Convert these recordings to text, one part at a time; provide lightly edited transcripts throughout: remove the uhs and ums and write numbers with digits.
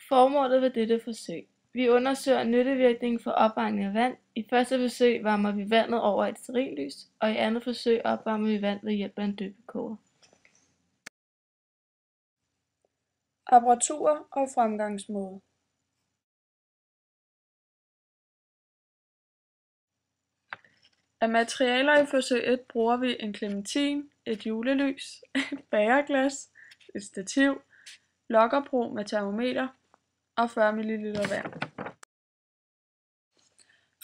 Formålet ved dette forsøg. Vi undersøger nyttevirkningen for opvarmning af vand. I første forsøg varmer vi vandet over et stearinlys, og i andet forsøg opvarmer vi vand ved hjælp af en døbekoger. Apparaturer og fremgangsmåde. Af materialer i forsøg 1 bruger vi en clementin, et julelys, et bægerglas, et stativ, lokkerbro med termometer og 40 ml vand.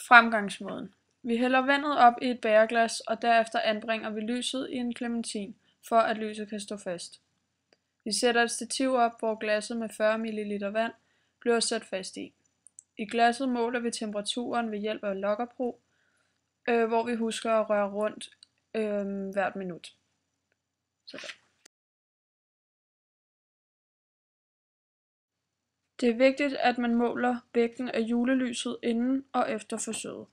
Fremgangsmåden. Vi hælder vandet op i et bægerglas, og derefter anbringer vi lyset i en clementin, for at lyset kan stå fast. Vi sætter et stativ op, hvor glasset med 40 ml vand bliver sat fast i. I glasset måler vi temperaturen ved hjælp af lokkerbro, hvor vi husker at røre rundt hvert minut. Sådan. Det er vigtigt, at man måler vægten af julelyset inden og efter forsøget.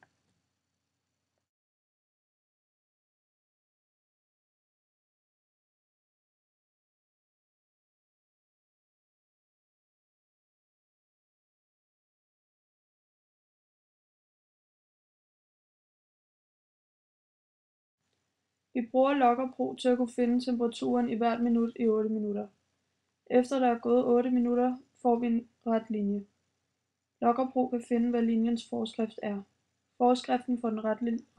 Vi bruger lokkerbro til at kunne finde temperaturen i hvert minut i 8 minutter. Efter der er gået 8 minutter, får vi en ret linje. Lokkerbro kan finde, hvad linjens forskrift er. Forskriften for den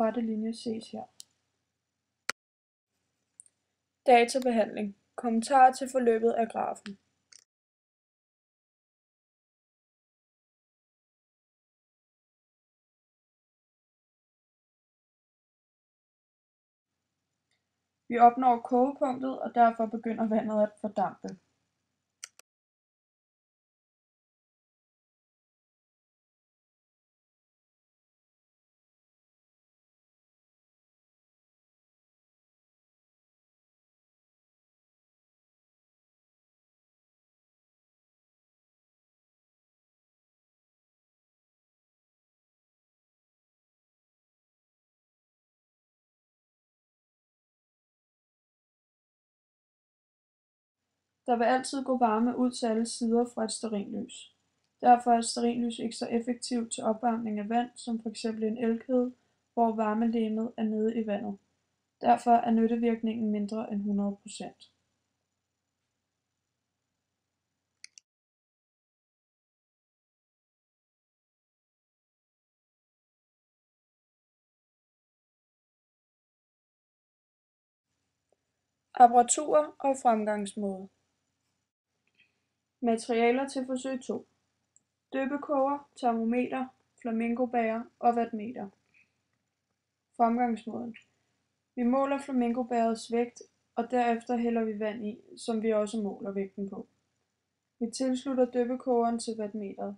rette linje ses her. Databehandling. Kommentarer til forløbet af grafen. Vi opnår kogepunktet, og derfor begynder vandet at fordampe. Der vil altid gå varme ud til alle sider fra et stearinlys. Derfor er et stearinlys ikke så effektivt til opvarmning af vand som f.eks. en elkedel, hvor varmelegemet er nede i vandet. Derfor er nyttevirkningen mindre end 100%. Apparaturer og fremgangsmåde. Materialer til forsøg 2. Døbekoger, termometer, flamingobæger og wattmeter. Fremgangsmåden. Vi måler flamingobærets vægt, og derefter hælder vi vand i, som vi også måler vægten på. Vi tilslutter døbekogeren til wattmeteret,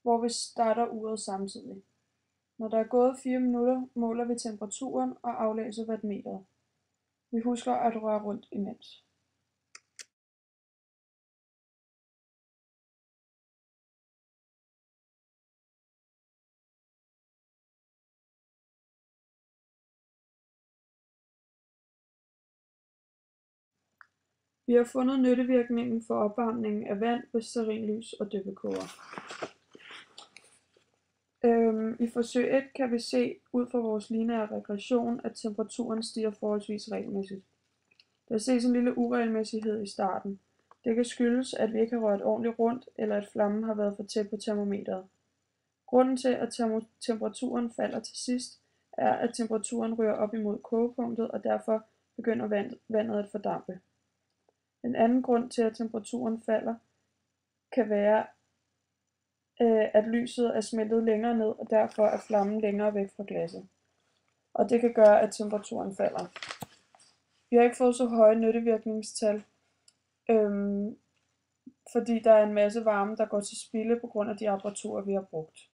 hvor vi starter uret samtidig. Når der er gået 4 minutter, måler vi temperaturen og aflæser wattmeteret. Vi husker at røre rundt imens. Vi har fundet nyttevirkningen for opvarmningen af vand ved stearinlys og døbekoger. I forsøg 1 kan vi se ud fra vores lineære regression, at temperaturen stiger forholdsvis regelmæssigt. Der ses en lille uregelmæssighed i starten. Det kan skyldes, at vi ikke har rørt ordentligt rundt, eller at flammen har været for tæt på termometeret. Grunden til, at temperaturen falder til sidst, er, at temperaturen ryger op imod kogepunktet, og derfor begynder vandet at fordampe. En anden grund til, at temperaturen falder, kan være, at lyset er smeltet længere ned, og derfor er flammen længere væk fra glasset. Og det kan gøre, at temperaturen falder. Vi har ikke fået så høje nyttevirkningstal, fordi der er en masse varme, der går til spilde på grund af de apparaturer, vi har brugt.